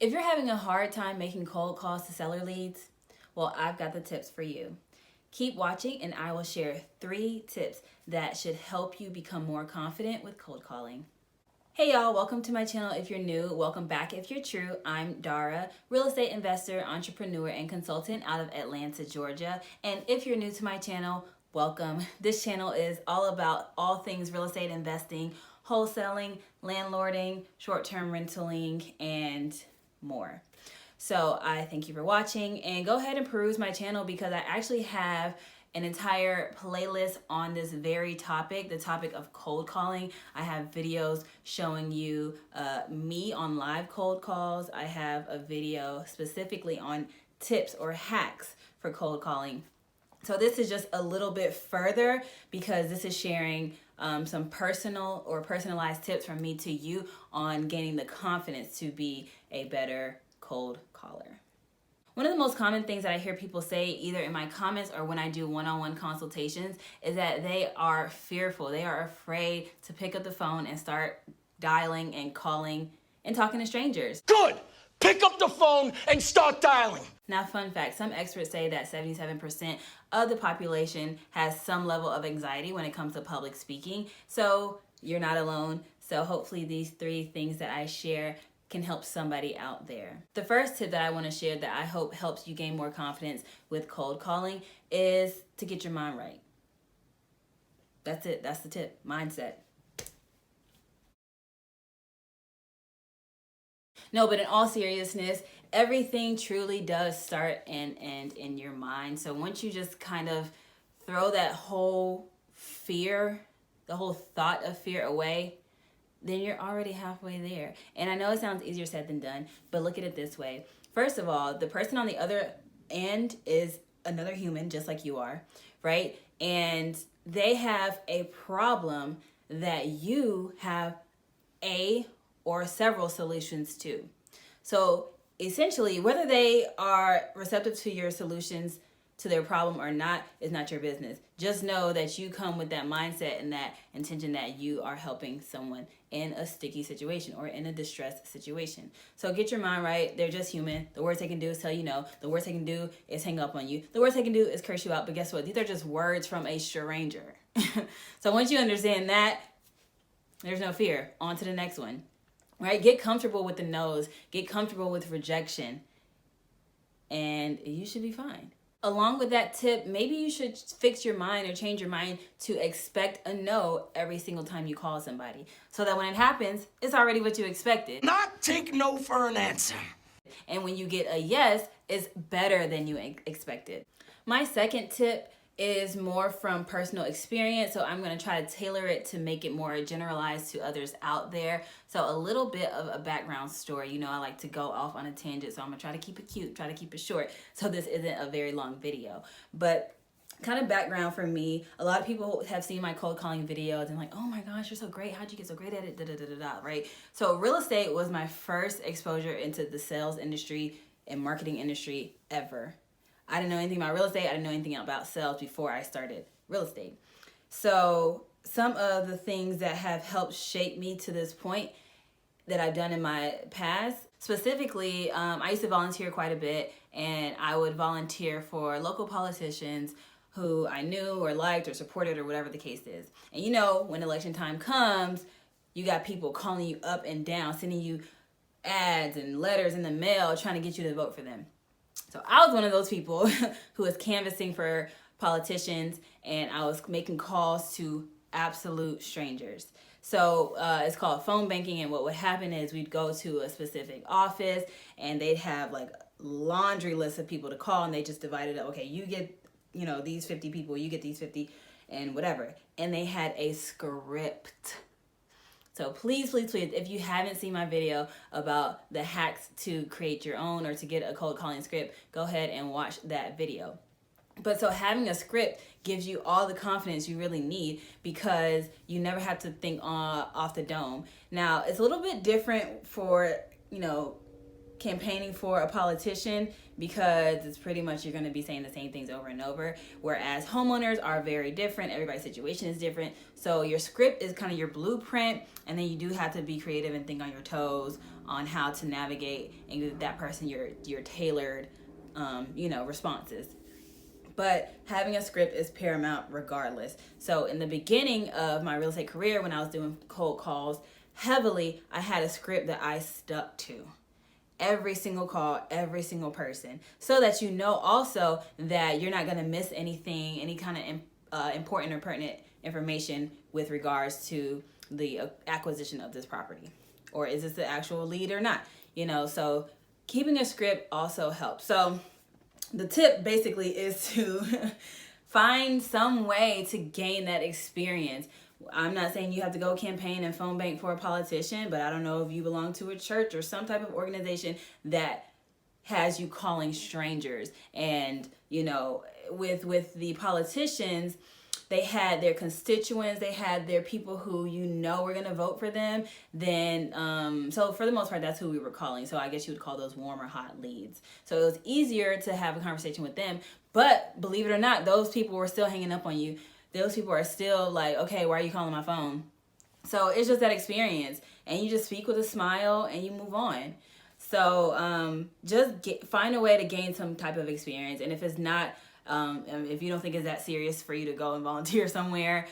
If you're having a hard time making cold calls to seller leads, well, I've got the tips for you. Keep watching and I will share 3 tips that should help you become more confident with cold calling. Hey y'all, welcome to my channel. If you're new, welcome back. If you're true, I'm Dara, real estate investor, entrepreneur, and consultant out of Atlanta, Georgia. And if you're new to my channel, welcome. This channel is all about all things real estate investing, wholesaling, landlording, short-term rentaling, and more. So I thank you for watching, and go ahead and peruse my channel because I actually have an entire playlist on this very topic, the topic of cold calling. I have videos showing you me on live cold calls. I have a video specifically on tips or hacks for cold calling. So this is just a little bit further because this is sharing some personal or personalized tips from me to you on gaining the confidence to be a better cold caller. One of the most common things that I hear people say either in my comments or when I do one-on-one consultations is that they are fearful. They are afraid to pick up the phone and start dialing and calling and talking to strangers. Good! Pick up the phone and start dialing. Now, fun fact, some experts say that 77% of the population has some level of anxiety when it comes to public speaking. So you're not alone. So hopefully these 3 things that I share can help somebody out there. The first tip that I want to share that I hope helps you gain more confidence with cold calling is to get your mind right. That's it. That's the tip. Mindset. No, but in all seriousness, everything truly does start and end in your mind. So once you just kind of throw that whole fear, the whole thought of fear away, then you're already halfway there. And I know it sounds easier said than done, but look at it this way. First of all, the person on the other end is another human just like you are, right? And they have a problem that you have a or several solutions to. So essentially, whether they are receptive to your solutions to their problem or not is not your business. Just know that you come with that mindset and that intention that you are helping someone in a sticky situation or in a distressed situation. So get your mind right. They're just human. The worst they can do is tell you no. The worst they can do is hang up on you. The worst they can do is curse you out. But guess what? These are just words from a stranger. So once you understand that, there's no fear. On to the next one. Right? Get comfortable with the no's. Get comfortable with rejection. And you should be fine. Along with that tip, maybe you should fix your mind or change your mind to expect a no every single time you call somebody. So that when it happens, it's already what you expected. Not take no for an answer. And when you get a yes, it's better than you expected. My second tip is more from personal experience, so I'm going to try to tailor it to make it more generalized to others out there. So a little bit of a background story. You know, I like to go off on a tangent, so I'm going to try to keep it cute, try to keep it short, so this isn't a very long video. But kind of background for me, a lot of people have seen my cold calling videos and like, oh my gosh, you're so great. How'd you get so great at it? Da, da, da, da, da, right? So real estate was my first exposure into the sales industry and marketing industry ever. I didn't know anything about real estate. I didn't know anything about sales before I started real estate. So some of the things that have helped shape me to this point that I've done in my past, specifically, I used to volunteer quite a bit, and I would volunteer for local politicians who I knew or liked or supported or whatever the case is. And you know, when election time comes, you got people calling you up and down, sending you ads and letters in the mail trying to get you to vote for them. So I was one of those people who was canvassing for politicians, and I was making calls to absolute strangers. So it's called phone banking, and what would happen is we'd go to a specific office, and they'd have like laundry lists of people to call, and they just divided up. Okay, you get, you know, these 50 people, you get these 50, and whatever. And they had a script. So please, please, please, if you haven't seen my video about the hacks to create your own or to get a cold calling script, go ahead and watch that video. But so having a script gives you all the confidence you really need because you never have to think off the dome. Now, it's a little bit different for, you know, campaigning for a politician because it's pretty much you're going to be saying the same things over and over, whereas homeowners are very different. Everybody's situation is different. So your script is kind of your blueprint, and then you do have to be creative and think on your toes on how to navigate and give that person your tailored responses. But having a script is paramount regardless. So in the beginning of my real estate career, when I was doing cold calls heavily, I had a script that I stuck to. Every single call, every single person, so that you know also that you're not going to miss anything, any kind of important or pertinent information with regards to the acquisition of this property. Or is this the actual lead or not? So keeping a script also helps. So the tip basically is to find some way to gain that experience. I'm not saying you have to go campaign and phone bank for a politician, but I don't know if you belong to a church or some type of organization that has you calling strangers. And, with the politicians, they had their constituents, they had their people who were going to vote for them. Then, so for the most part, that's who we were calling. So I guess you would call those warm or hot leads. So it was easier to have a conversation with them. But believe it or not, those people were still hanging up on you. Those people are still like, okay, why are you calling my phone? So it's just that experience. And you just speak with a smile and you move on. So find a way to gain some type of experience. And if it's not, if you don't think it's that serious for you to go and volunteer somewhere,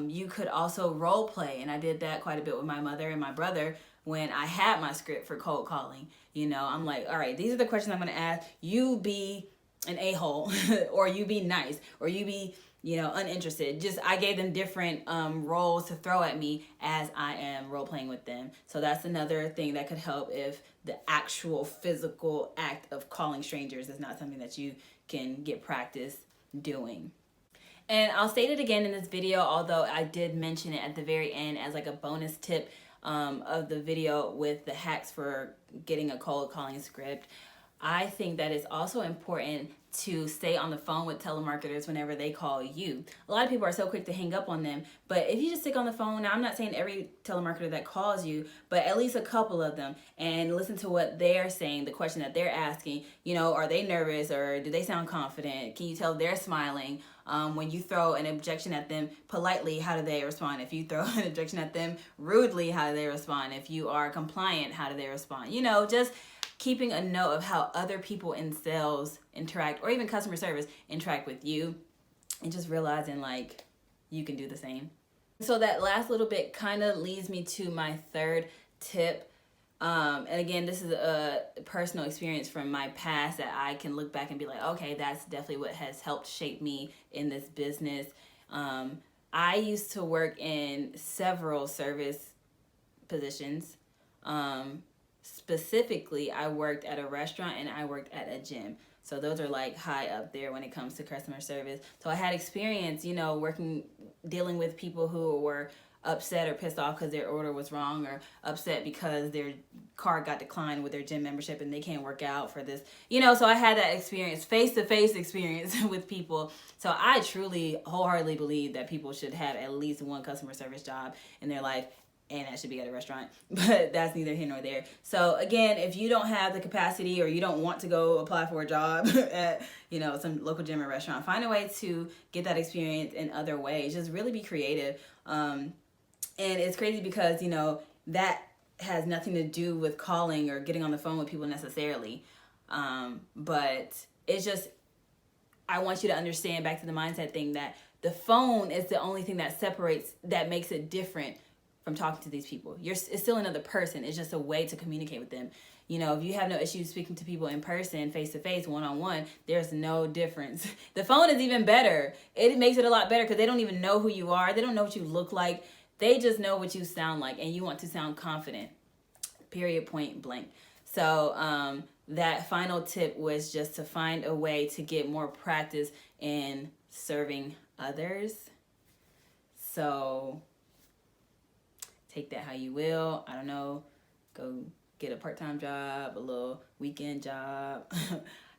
you could also role play. And I did that quite a bit with my mother and my brother when I had my script for cold calling. I'm like, all right, these are the questions I'm going to ask. You be an a-hole or you be nice or you be uninterested. I gave them different roles to throw at me as I am role playing with them. So that's another thing that could help if the actual physical act of calling strangers is not something that you can get practice doing. And I'll state it again in this video, although I did mention it at the very end as like a bonus tip of the video with the hacks for getting a cold calling script. I think that it's also important to stay on the phone with telemarketers whenever they call you. A lot of people are so quick to hang up on them, but if you just stick on the phone, now I'm not saying every telemarketer that calls you, but at least a couple of them, and listen to what they're saying, the question that they're asking. Are they nervous or do they sound confident? Can you tell they're smiling? When you throw an objection at them politely, how do they respond? If you throw an objection at them rudely, how do they respond? If you are compliant, how do they respond? Just keeping a note of how other people in sales interact, or even customer service interact with you, and just realizing like you can do the same. So that last little bit kind of leads me to my third tip. And again, this is a personal experience from my past that I can look back and be like, okay, that's definitely what has helped shape me in this business. I used to work in several service positions. Specifically, I worked at a restaurant and I worked at a gym. So those are like high up there when it comes to customer service. So I had experience, dealing with people who were upset or pissed off because their order was wrong, or upset because their card got declined with their gym membership and they can't work out for this. So I had that experience, face-to-face experience with people. So I truly wholeheartedly believe that people should have at least one customer service job in their life. And that should be at a restaurant, but that's neither here nor there. So again, if you don't have the capacity or you don't want to go apply for a job at, some local gym or restaurant, find a way to get that experience in other ways. Just really be creative. And it's crazy because, that has nothing to do with calling or getting on the phone with people necessarily. But it's just, I want you to understand, back to the mindset thing, that the phone is the only thing that makes it different from talking to these people. It's still another person. It's just a way to communicate with them. If you have no issues speaking to people in person, face to face, one-on-one, there's no difference. The phone is even better. It makes it a lot better because they don't even know who you are. They don't know what you look like. They just know what you sound like, and you want to sound confident. Period, point blank. So that final tip was just to find a way to get more practice in serving others. So take that how you will. I don't know. Go get a part-time job, a little weekend job,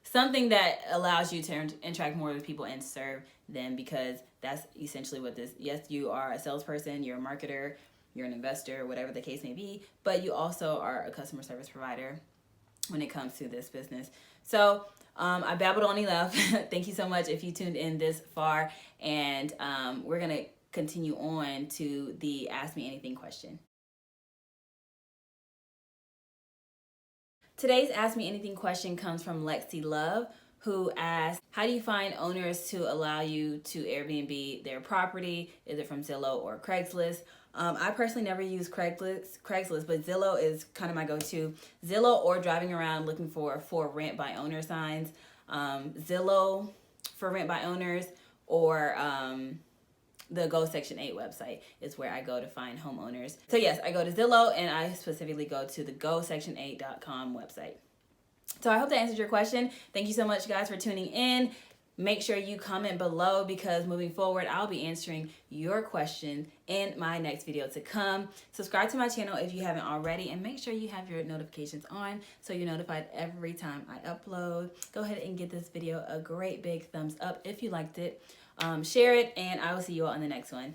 something that allows you to interact more with people and serve them, because that's essentially what this, yes, you are a salesperson, you're a marketer, you're an investor, whatever the case may be, but you also are a customer service provider. when it comes to this business. So I babbled on enough. Thank you so much if you tuned in this far, and we're going to continue on to the Ask Me Anything question. Today's Ask Me Anything question comes from Lexi Love, who asked, how do you find owners to allow you to Airbnb their property? Is it from Zillow or Craigslist? I personally never use Craigslist, but Zillow is kind of my go-to. Zillow or driving around looking for rent by owner signs. Zillow for rent by owners, or the Go Section 8 website is where I go to find homeowners. So yes, I go to Zillow, and I specifically go to the GoSection8.com website. So I hope that answered your question. Thank you so much, guys, for tuning in. Make sure you comment below, because moving forward, I'll be answering your question in my next video to come. Subscribe to my channel if you haven't already, and make sure you have your notifications on so you're notified every time I upload. Go ahead and give this video a great big thumbs up if you liked it. Share it, and I will see you all in the next one.